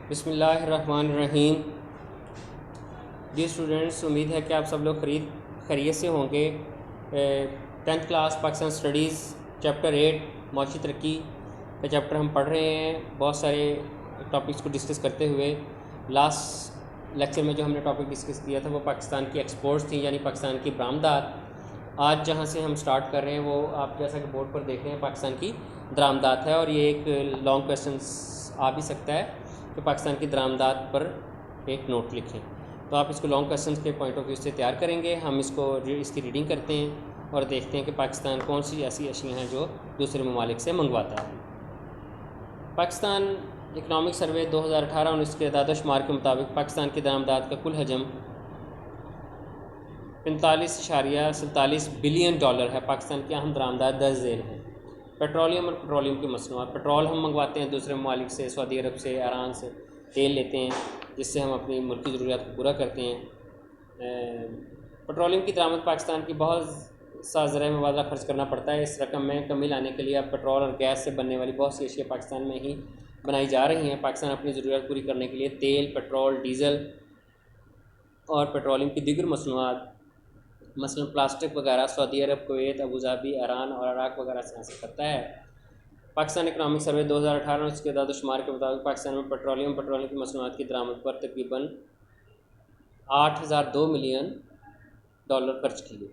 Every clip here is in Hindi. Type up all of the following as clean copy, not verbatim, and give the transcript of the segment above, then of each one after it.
बिस्मिल्लाहिर्रहमानिर्रहीम। जी स्टूडेंट्स, उम्मीद है कि आप सब लोग खैरियत से होंगे। 10th class Pakistan studies chapter 8 मौशी तरक्की का चैप्टर हम पढ़ रहे हैं, बहुत सारे टॉपिक्स को डिस्कस करते हुए। लास्ट लेक्चर में जो हमने टॉपिक डिस्कस किया था वो पाकिस्तान की एक्सपोर्ट्स थी, यानी पाकिस्तान की बरामदात। आज जहाँ से हम स्टार्ट कर रहे हैं वो आप जैसा कि बोर्ड पर देख रहे हैं पाकिस्तान की दरामदात है, और ये एक लॉन्ग क्वेश्चन आ भी सकता है कि पाकिस्तान की दरामदात पर एक नोट लिखें। तो आप इसको लॉन्ग क्वेश्चन के पॉइंट ऑफ व्यू से तैयार करेंगे। हम इसकी रीडिंग करते हैं और देखते हैं कि पाकिस्तान कौन सी ऐसी अशियाँ हैं जो दूसरे ममालिक से मंगवाता है। पाकिस्तान इकनॉमिक सर्वे 2018-19 के दादोशुमार के मुताबिक पाकिस्तान की दरामदात का कुल हजम 45.47 बिलियन डॉलर है। पाकिस्तान की अहम दरामदात 10 झेल हैं। पेट्रोलियम और पेट्रोलियम की मसनूआत, पेट्रोल हम मंगवाते हैं दूसरे ममालिक से, सऊदी अरब से, ईरान से तेल लेते हैं जिससे हम अपनी मुल्क की ज़रूरियात को पूरा करते हैं। पेट्रोलियम की दरामद पाकिस्तान की बहुत सा ज़राए मुबादला खर्च करना पड़ता है। इस रकम में कमी लाने के लिए अब पेट्रोल और गैस से बनने वाली बहुत सी अशिया पाकिस्तान में ही बनाई जा रही हैं। पाकिस्तान अपनी ज़रूरियात पूरी करने के लिए तेल, पेट्रोल, डीज़ल और पेट्रोलियम की दीगर मसनूआत मसलन प्लास्टिक वगैरह सऊदी अरब, कुवैत, अबू धाबी, ईरान और इराक़ वगैरह से हासिल करता है। पाकिस्तान इकनॉमिक सर्वे 2018 इसके दादोशुमार के मुताबिक पाकिस्तान में पेट्रोलियम की मसनूआत की दरामद पर तकरीबन 8,002 मिलियन डॉलर खर्च किए।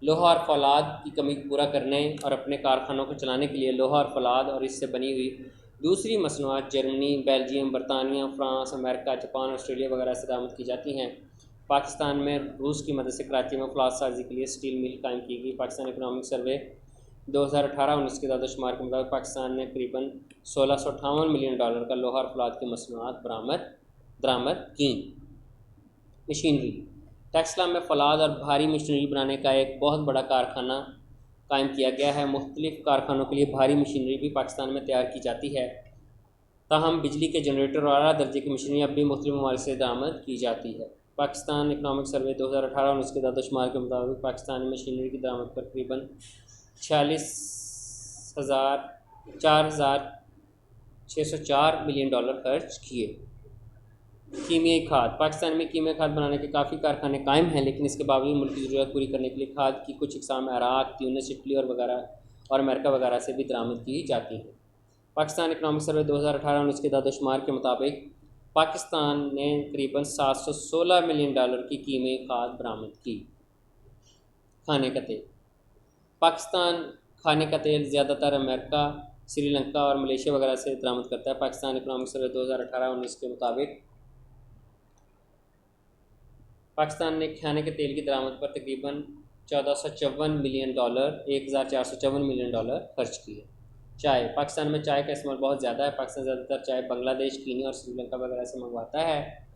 लोहा और फौलाद की कमी को पूरा करने और अपने कारखानों को चलाने के लिए लोहा और फौलाद और इससे बनी हुई दूसरी मसनूआत जर्मनी, बेल्जियम, बरतानिया, फ्रांस, अमेरिका, जापान, ऑस्ट्रेलिया वगैरह से दरामद की जाती हैं। पाकिस्तान में रूस की मदद से कराची में फौलाद साजी के लिए स्टील मिल कायम की गई। पाकिस्तान इकनॉमिक सर्वे 2018-19 के दादोशुमार के मुताबिक पाकिस्तान ने करीबन 1658 मिलियन डॉलर का लोहा और फौलाद की मसनूआत दरामद की। मशीनरी, टेक्सला में फौलाद और भारी मशीनरी बनाने का एक बहुत बड़ा कारखाना कायम किया गया है। मुख्तलिफ कारखानों के लिए भारी मशीनरी भी पाकिस्तान में तैयार की जाती है। ताहम बिजली के जनरेटर और आला दर्जे की मशीनरी अब भी मुख्तलिफ ममालिक से दरामद की जाती है। पाकिस्तान इकनॉमिक सर्वे 2018-19 के दादोशुमार के मुताबिक पाकिस्तान में मशीनरी की दरामद पर करीबन 4,604 मिलियन डॉलर खर्च किए। कीमियाई खाद, पाकिस्तान में कीमियाई खाद बनाने के काफ़ी कारखाने कायम हैं, लेकिन इसके बावजूद मुल्क की ज़रूरत पूरी करने के लिए खाद की कुछ इक़साम इराक़, ट्यूनिस, इटली और अमेरिका वगैरह से भी दरामद की जाती हैं। पाकिस्तान इकनॉमिक सर्वे 2018-19 के दादोशुमार के मुताबिक पाकिस्तान ने करीबन 716 मिलियन डॉलर की कीमियाई खाद बरामद की। खाने का तेल, पाकिस्तान खाने का तेल ज़्यादातर अमेरिका, श्रीलंका और मलेशिया वगैरह से दरामद करता है। पाकिस्तान इकनॉमिक सर्वे 2018-19 के मुताबिक पाकिस्तान ने खाने के तेल की दरामद पर तकरीबन 1454 मिलियन डॉलर 1454 मिलियन डॉलर खर्च किए। चाय, पाकिस्तान में चाय का इस्तेमाल बहुत ज़्यादा है। पाकिस्तान ज़्यादातर चाय बांग्लादेश, कीनिया और श्रीलंका वगैरह से मंगवाता है,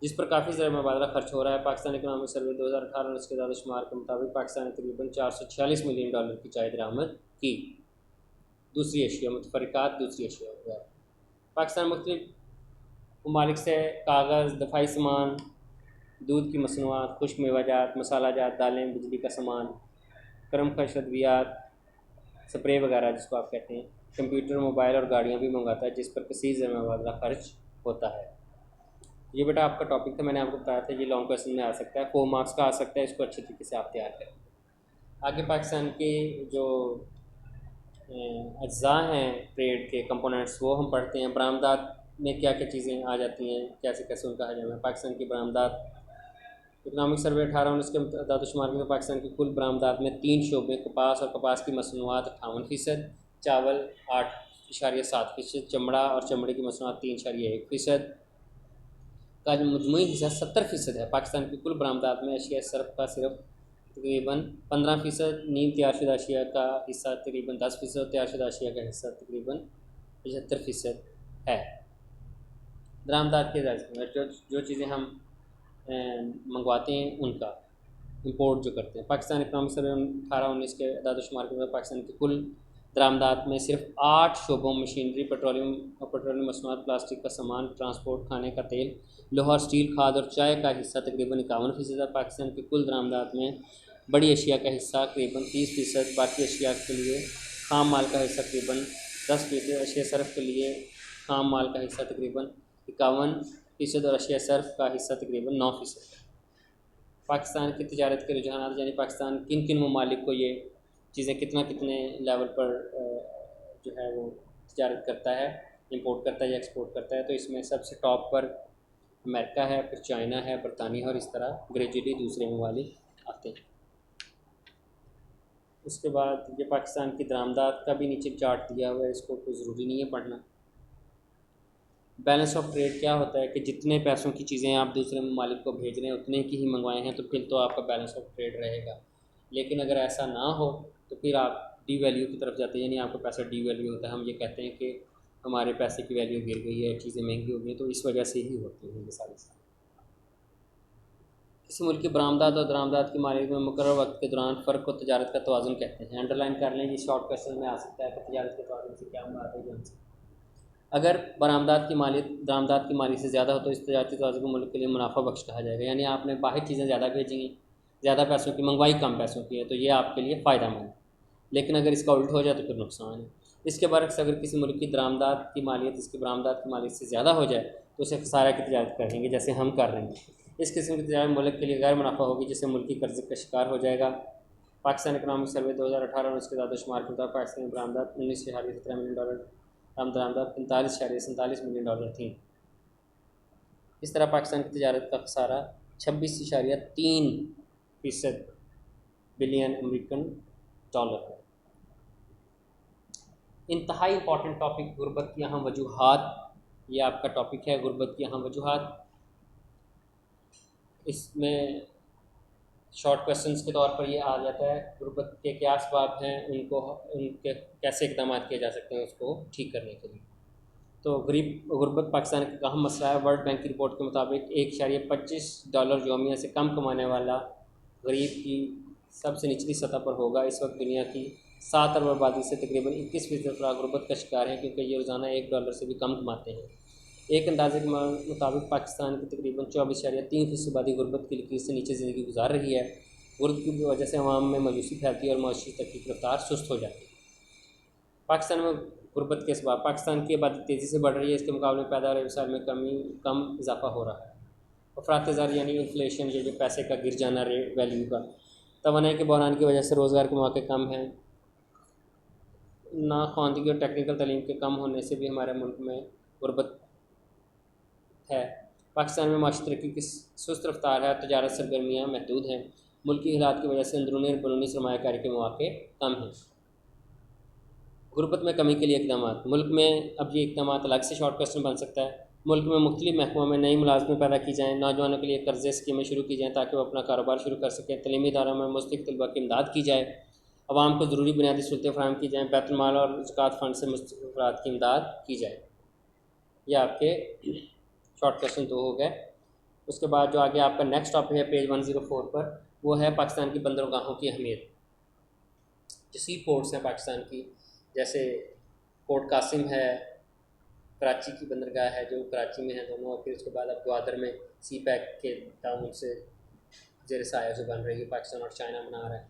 जिस पर काफ़ी ज़रा मुबादला खर्च हो रहा है। पाकिस्तान इकनॉमिक सर्वे 2018 के दादोशुमार के मुताबिक पाकिस्तान ने तकरीबन 446 मिलियन डॉलर की चाय दरामद की। दूसरी अशिया मुतफरिकात, दूसरी अशिया वगैरह, पाकिस्तान मुख्तलिफ ममालिक से कागज़, दफाई सामान, दूध की मसनूआत, खुश्क मेवाजात, मसालाजात, दालें, बिजली का सामान, गर्म खश अद्वियात, स्प्रे वगैरह जिसको आप कहते हैं, कंप्यूटर, मोबाइल और गाड़ियाँ भी मंगाता है, जिस पर कसीर ज़रा मुबादला खर्च होता है। ये बेटा आपका टॉपिक था, मैंने आपको बताया था ये लॉन्ग क्वेश्चन में आ सकता है, 4 मार्क्स का आ सकता है। इसको अच्छे तरीके से आप तैयार करें। आगे पाकिस्तान के जो अज्जा हैं ट्रेड के कंपोनेंट्स वो हम पढ़ते हैं। बरामदात में क्या क्या चीज़ें आ जाती हैं, कैसे कैसे उनका हजम है। पाकिस्तान की बरामदात इकनॉमिक सर्वे 18-19 के दादोशुमार में पाकिस्तान की कुल बरामदात में 3 शोबे कपास और कपास की मसनूआत 58%, चावल 8.7%, चमड़ा और चमड़े की मसनूआत 3.1% का जो मजमूई हिस्सा 70% है। पाकिस्तान की कुल बरामदात में अशिया सर्फ का सिर्फ तकरीबन 15%, नीम तैयारशुदा अशिया का हिस्सा तकरीबन 10%, तैयारशुदा अशिया का हिस्सा तकरीबन 75% है। बरामदात के जो चीज़ें हम मंगवाते हैं उनका इंपोर्ट जो करते हैं। पाकिस्तान इकनॉमिक सर्वे 18-19 के दादोशुमार के पाकिस्तान की कुल दरामदात में सिर्फ 8 शोबों मशीनरी, पेट्रोलियम मसनूआत, प्लास्टिक का सामान, ट्रांसपोर्ट, खाने का तेल, लोहा, स्टील, खाद और चाय का हिस्सा तकरीबन 51% है। पाकिस्तान की कुल दरामदात में बड़ी अशिया का हिस्सा तकरीबन 30%, बाकी अशिया के लिए खाम माल का हिस्सा तकरीबन 10%, अशिया सर्फ के लिए खाम माल का हिस्सा तकरीबन 51% और एशिया सर्फ का हिस्सा तकरीबन 9%। पाकिस्तान की तजारत के रुझान, यानी पाकिस्तान किन किन ममालिक को ये चीज़ें कितने लेवल पर जो है वो तजारत करता है, इंपोर्ट करता है या एक्सपोर्ट करता है, तो इसमें सबसे टॉप पर अमेरिका है, फिर चाइना है, बरतानिया, और इस तरह ग्रेजुअली दूसरे ममालिक आते हैं। उसके बाद ये पाकिस्तान की दरामदात का भी नीचे चार्ट दिया हुआ है, इसको कोई ज़रूरी नहीं है पढ़ना। बैलेंस ऑफ ट्रेड क्या होता है कि जितने पैसों की चीज़ें आप दूसरे ममालिक को भेज रहे हैं उतने की ही मंगवाए हैं तो फिर तो आपका बैलेंस ऑफ ट्रेड रहेगा। लेकिन अगर ऐसा ना हो तो फिर आप डी वैल्यू की तरफ जाते हैं, यानी आपका पैसा डी वैल्यू होता है। हम ये कहते हैं कि हमारे पैसे की वैल्यू गिर गई है, चीज़ें महंगी हो गई हैं, तो इस वजह से ही होती हैं ये सारी। किसी मुल्क की बरामदात और दरामदात की मालिक में मुकर्रर वक्त के दौरान फ़र्क को तजारत का तवाज़ुन कहते हैं। अंडरलाइन कर लें, ये शॉर्ट क्वेश्चन में आ सकता है कि तजारत के तवाज़ुन से क्या मुराद है। अगर बरामदात की मालिक दरामदात की मालिक से ज़्यादा हो तो इस तजारती तवाज़ुन को मुल्क के लिए मुनाफा बख्श कहा जाएगा, यानी आपने बाहर चीज़ें ज़्यादा भेजी, ज़्यादा पैसों की मंगवाई, कम पैसों की है, तो ये आपके लिए फ़ायदा मंद। लेकिन अगर इसका उल्ट हो जाए तो फिर नुकसान है। इसके बरक्स अगर किसी मुल्क की दरामदात की मालियत इसकी बरामदात की मालियत से ज़्यादा हो जाए तो उसे खसारा की तजारत करेंगे, जैसे हम कर रहे हैं। इस किस्म की तजारत मुल्क के लिए गैर मुनाफा होगी, जिससे मुल्की कर्ज का शिकार हो जाएगा। पाकिस्तान इकनॉमिक सर्वे 2018 और उसके दादोशुमार के मुताबिक पाकिस्तान की बरामदात $19.17 मिलियन, दरामदात $45.47 मिलियन थी। इस तरह पाकिस्तान की तजारत का खसारा 26.3% बिलियन अमेरिकन डॉलर है। इंतहाई इंपॉर्टेंट टॉपिक गुर्बत की अहम वजूहात, ये आपका टॉपिक है, गुर्बत की अहम वजूहात। इसमें शॉर्ट क्वेश्चंस के तौर पर ये आ जाता है गुर्बत के क्या असबाब हैं, उनके कैसे इक़दाम किए जा सकते हैं उसको ठीक करने के लिए। तो गुर्बत पाकिस्तान का अहम मसला है। वर्ल्ड बैंक की रिपोर्ट के मुताबिक $1.25 योमिया से कम कमाने वाला गरीब की सबसे निचली सतह पर होगा। इस वक्त दुनिया की 7 अरब आबादी से तकरीबन 21% अफराद गुर्बत का शिकार हैं, क्योंकि ये रोज़ाना $1 से भी कम कमाते हैं। एक अंदाजे के मुताबिक पाकिस्तान की तकरीबन 24.3% आबादी गुर्बत की लकीर से नीचे ज़िंदगी गुजार रही है। गुर्बत की वजह से अवाम में मायूसी फैलती है और माशी तरक्की की रफ्तार सुस्त हो जाती है। पाकिस्तान में गुर्बत के असबाब, पाकिस्तान की आबादी तेज़ी से बढ़ रही है, इसके मुकाबले में पैदावार वसाइल में कम इजाफा हो रहा है। अफरात ज़र यानी इन्फ्लेशन, जो पैसे का गिर जाना रेट वैल्यू का, तवानाई के बहरान की वजह से रोज़गार के मौके कम हैं। नाख्वानदगी और टेक्निकल तालीम के कम होने से भी हमारे मुल्क में गुर्बत है। पाकिस्तान में माशी तरक्की की सुस्त रफ्तार है, तजारत सरगर्मियाँ महदूद हैं। मुल्की हालात की वजह से अंदरूनी और बैरूनी सरमायाकारी के मौके कम हैं। गुर्बत में कमी के लिए इक़दाम, मुल्क में अब ये इक़दाम अलग से शॉर्ट क्वेश्चन बन सकता है। मुल्क में मुख्तलिफ महकमों में नई मुलाजमें पैदा की जाएँ, नौजवानों के लिए कर्ज़े स्कीमें शुरू की जाएँ ताकि वो अपना कारोबार शुरू कर सकें। तलीमी इदारों में मुस्तहिक़ तलबा की इमदाद की जाए, अवाम को ज़रूरी बुनियादी सहूलतें फराहम की जाएँ, बैतुल माल और ज़कात फ़ंड से मुस्तहिक़ अफराद की इमदाद की जाए। ये आपके शॉर्ट क्वेश्चन तो हो गए। उसके बाद जो आगे आपका नेक्स्ट टॉपिक है पेज 104 पर, वो है पाकिस्तान की बंदरगाहों की अहमियत। जो सी पोर्ट्स हैं पाकिस्तान की, जैसे पोर्ट कासिम है, कराची की बंदरगाह है जो कराची में है दोनों, और फिर उसके बाद अब ग्वादर में सी पैक के ताउन से ज़ेर साया जो बन रही है, पाकिस्तान और चाइना बना रहा है।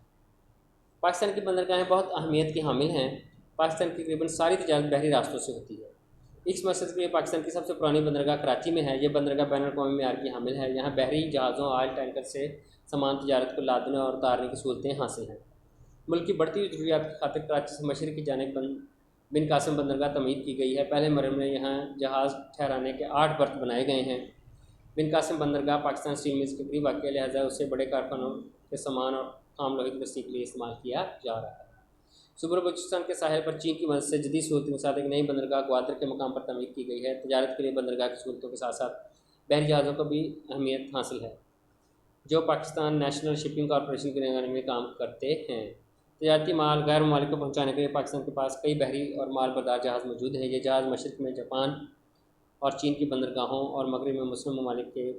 पाकिस्तान की बंदरगाहें बहुत अहमियत की हामिल हैं। पाकिस्तान की तकरीबन सारी तजारत बहरी रास्तों से होती है। इस मकसद के लिए पाकिस्तान की सबसे पुरानी बंदरगाह कराची में है। यह बंदरगाह बैनुल-अक़वामी मेयार की हामिल है। यहाँ बहरी जहाज़ों, ऑयल टैंकर से सामान तजारत को लादने और उतारने की सहूलतें हासिल हैं। मुल्क की बढ़ती हुई ज़रूरियात की खातिर कराची से मशरक़ की जानिब बिन कासिम बंदरगाह तमीर की गई है। पहले मरहले में यहाँ जहाज़ ठहराने के 8 बर्थ बनाए गए हैं। बिन कासिम बंदरगाह पाकिस्तान स्टील मिल्स के करीब वाक़ है, लिहाजा उसे बड़े कारखानों के सामान और खाम लोहे की तस्दीक़ के लिए इस्तेमाल किया जा रहा है। सूबा बलूचिस्तान के साहिल पर चीन की मदद से जदीद सहूलतों के साथ एक नई बंदरगाह ग्वादर के मकाम पर तमीर की गई है। तजारत के लिए बंदरगाह की सहूलतों के साथ साथ बहरी जहाज़ों को भी अहमियत हासिल है, जो पाकिस्तान नेशनल शिपिंग कॉरपोरेशन के निगरानी में काम करते हैं। तजारती माल गैर ममालिक को पहुँचाने के लिए पाकिस्तान के पास कई बहरी और माल बरदार जहाज़ मौजूद हैं। ये जहाज़ मशरक़ में जापान और चीन की बंदरगाहों और मगरब में मुस्लिम ममालिक के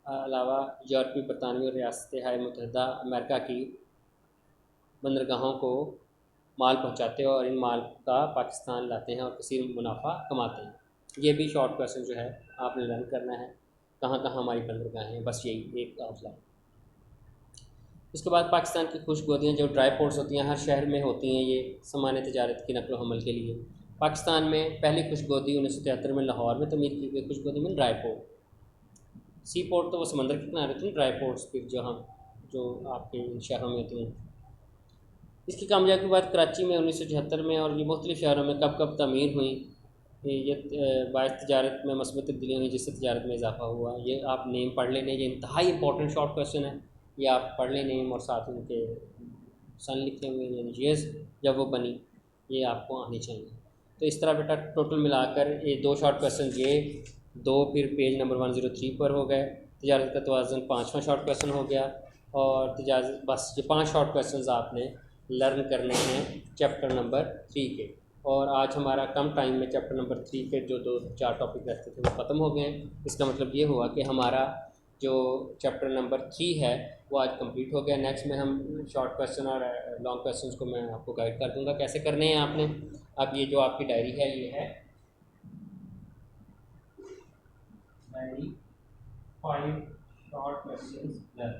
अलावा यूरोपीय, बरतानवी और रियासत मुत्तहिदा अमेरिका की बंदरगाहों को माल पहुंचाते हैं और इन माल का पाकिस्तान लाते हैं और कसीर मुनाफा कमाते हैं। ये भी शॉर्ट क्वेश्चन जो है आपने लर्न करना है, कहाँ कहाँ हमारी बंदरगाहें हैं, बस यही एक आउटलाइन। उसके बाद पाकिस्तान की खुश्क गोदियाँ जो ड्राई पोर्ट्स होती हैं, हर शहर में होती हैं। ये सामान्य तजारत की नकल व हमल के लिए पाकिस्तान में पहली खुशगोदी 1973 में लाहौर में तमीर की गई, खुशगोदी में ड्राई पोर्ट। सी पोर्ट तो वो समंदर के किनारे होते हैं, ड्राई पोर्ट्स फिर जो आपके इन शहरों में होते हैं। इसकी कामयाबी के बाद कराची में 1976 में और ये मुख्तलिफ़ शहरों में कब कब तमीर हुई, ये बायस तजारत में मस्बत तब्दीलियाँ हुई जिससे तजारत में इजाफा हुआ। ये आप नेम पढ़ लेने, ये इंतहाई इंपॉर्टेंट शॉर्ट क्वेश्चन है, ये आप पढ़ लें नेम और साथ उनके सन लिखे हुए यानी ईयर्स जब वो बनी, ये आपको आने चाहिए। तो इस तरह बेटा टोटल मिलाकर ये 2 शॉर्ट क्वेश्चन ये 2 फिर पेज नंबर 103 पर हो गए। तजारत का तवाज़ुन 5वां शॉर्ट क्वेश्चन हो गया। और तजारत बस ये 5 शॉर्ट क्वेश्चन आपने लर्न करने हैं चैप्टर नंबर 3 के। और आज हमारा कम टाइम में चैप्टर नंबर 3 के जो 2-4 टॉपिक रहते थे वो ख़त्म हो गए हैं। इसका मतलब ये हुआ कि हमारा जो चैप्टर नंबर 3 है वो आज कंप्लीट हो गया। नेक्स्ट में हम शॉर्ट क्वेश्चन और लॉन्ग क्वेश्चंस को मैं आपको गाइड कर दूंगा कैसे करने हैं आपने। अब ये जो आपकी डायरी है ये है diary 5 short questions learn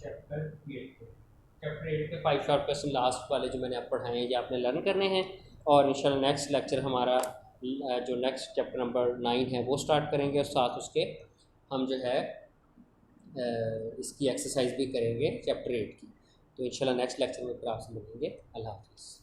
chapter 8 के 5 शॉर्ट क्वेश्चन लास्ट वाले जो मैंने आप पढ़ाए हैं ये आपने लर्न करने हैं। और इंशाल्लाह नेक्स्ट लेक्चर हमारा जो नेक्स्ट चैप्टर नंबर 9 है वो स्टार्ट करेंगे और साथ उसके हम जो है इसकी एक्सरसाइज भी करेंगे चैप्टर 8 की। तो इंशाल्लाह नेक्स्ट लेक्चर में फिर आपसे मिलेंगे। अल्लाह हाफ़िज़।